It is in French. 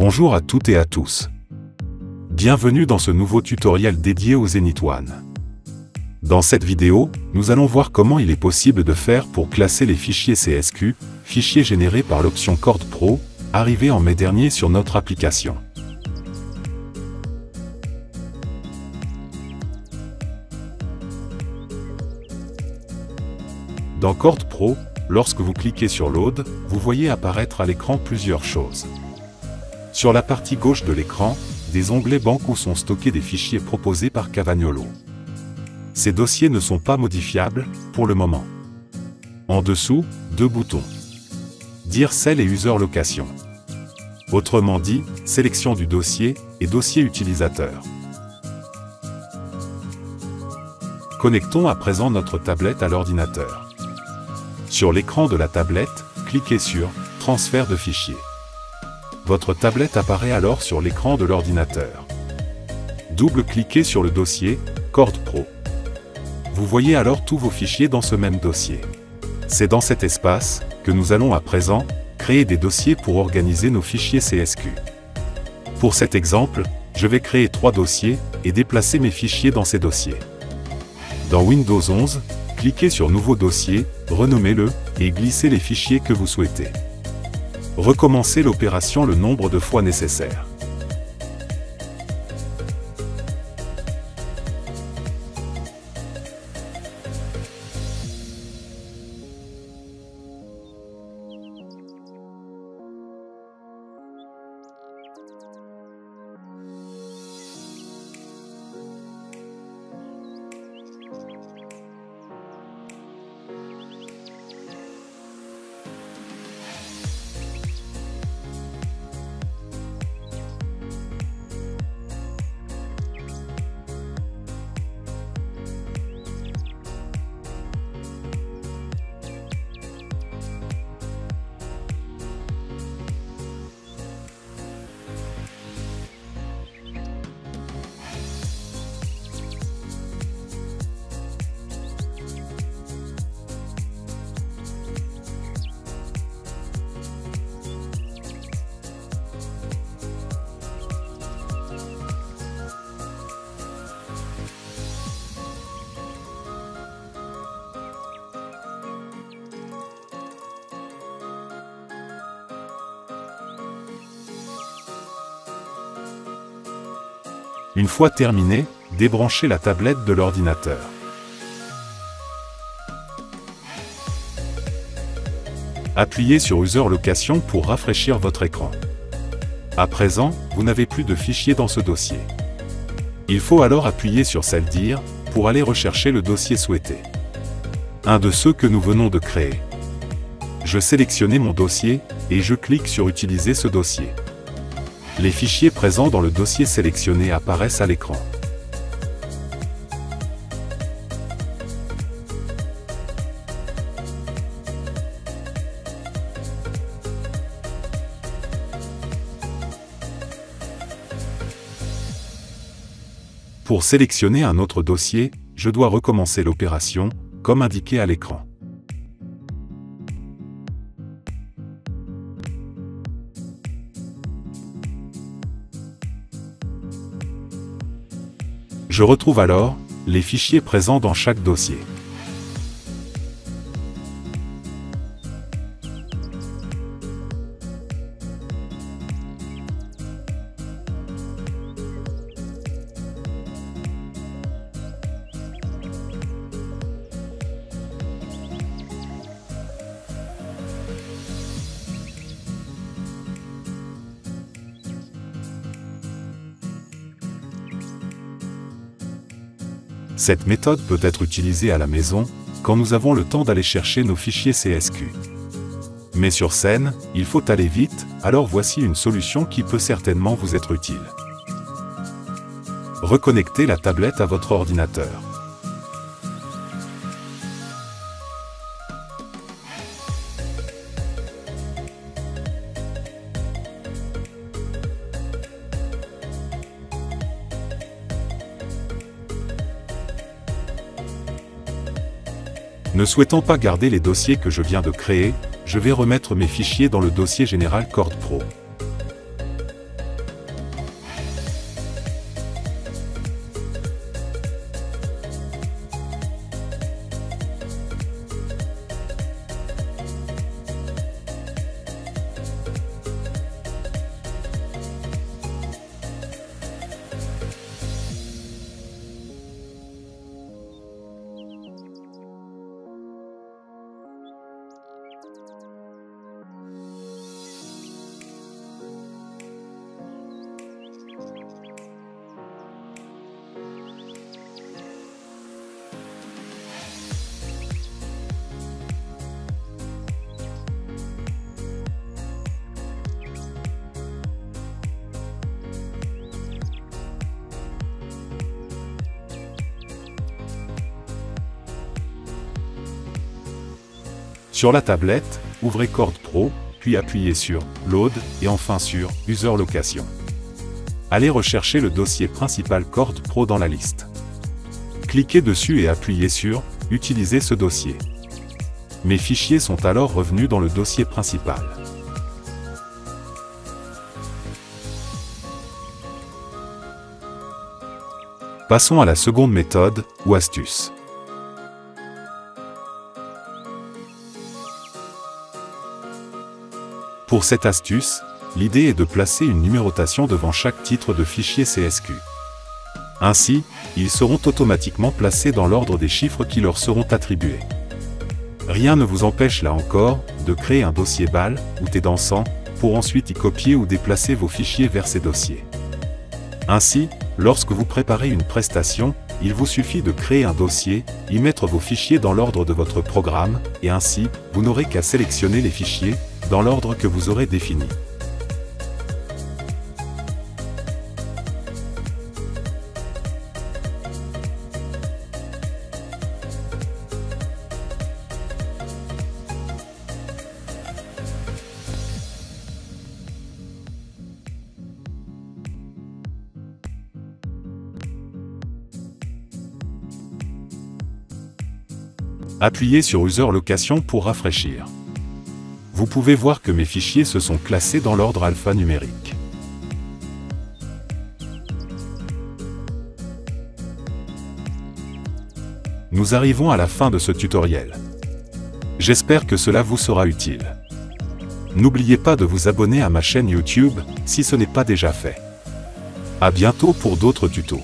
Bonjour à toutes et à tous. Bienvenue dans ce nouveau tutoriel dédié au Zenith One. Dans cette vidéo, nous allons voir comment il est possible de faire pour classer les fichiers CSQ, fichiers générés par l'option Chord Pro, arrivés en mai dernier sur notre application. Dans Chord Pro, lorsque vous cliquez sur Load, vous voyez apparaître à l'écran plusieurs choses. Sur la partie gauche de l'écran, des onglets banques où sont stockés des fichiers proposés par Cavagnolo. Ces dossiers ne sont pas modifiables, pour le moment. En dessous, deux boutons. Dire Cell et User Location. Autrement dit, sélection du dossier et dossier utilisateur. Connectons à présent notre tablette à l'ordinateur. Sur l'écran de la tablette, cliquez sur « Transfert de fichiers ». Votre tablette apparaît alors sur l'écran de l'ordinateur. Double-cliquez sur le dossier « Chord Pro ». Vous voyez alors tous vos fichiers dans ce même dossier. C'est dans cet espace que nous allons à présent créer des dossiers pour organiser nos fichiers CSQ. Pour cet exemple, je vais créer 3 dossiers et déplacer mes fichiers dans ces dossiers. Dans Windows 11, cliquez sur Nouveau dossier, renommez-le et glissez les fichiers que vous souhaitez. Recommencez l'opération le nombre de fois nécessaire. Une fois terminé, débranchez la tablette de l'ordinateur. Appuyez sur User Location pour rafraîchir votre écran. À présent, vous n'avez plus de fichiers dans ce dossier. Il faut alors appuyer sur Cell Dire pour aller rechercher le dossier souhaité. Un de ceux que nous venons de créer. Je sélectionne mon dossier et je clique sur Utiliser ce dossier. Les fichiers présents dans le dossier sélectionné apparaissent à l'écran. Pour sélectionner un autre dossier, je dois recommencer l'opération, comme indiqué à l'écran. Je retrouve alors les fichiers présents dans chaque dossier. Cette méthode peut être utilisée à la maison, quand nous avons le temps d'aller chercher nos fichiers CSQ. Mais sur scène, il faut aller vite, alors voici une solution qui peut certainement vous être utile. Reconnectez la tablette à votre ordinateur. Ne souhaitant pas garder les dossiers que je viens de créer, je vais remettre mes fichiers dans le dossier général Chord Pro. Sur la tablette, ouvrez Cord Pro, puis appuyez sur Load et enfin sur User Location. Allez rechercher le dossier principal Cord Pro dans la liste. Cliquez dessus et appuyez sur Utiliser ce dossier. Mes fichiers sont alors revenus dans le dossier principal. Passons à la seconde méthode, ou astuce. Pour cette astuce, l'idée est de placer une numérotation devant chaque titre de fichier CSQ. Ainsi, ils seront automatiquement placés dans l'ordre des chiffres qui leur seront attribués. Rien ne vous empêche là encore de créer un dossier BAL ou T dansant pour ensuite y copier ou déplacer vos fichiers vers ces dossiers. Ainsi, lorsque vous préparez une prestation, il vous suffit de créer un dossier, y mettre vos fichiers dans l'ordre de votre programme, et ainsi, vous n'aurez qu'à sélectionner les fichiers dans l'ordre que vous aurez défini. Appuyez sur User Location pour rafraîchir. Vous pouvez voir que mes fichiers se sont classés dans l'ordre alphanumérique. Nous arrivons à la fin de ce tutoriel. J'espère que cela vous sera utile. N'oubliez pas de vous abonner à ma chaîne YouTube si ce n'est pas déjà fait. À bientôt pour d'autres tutos.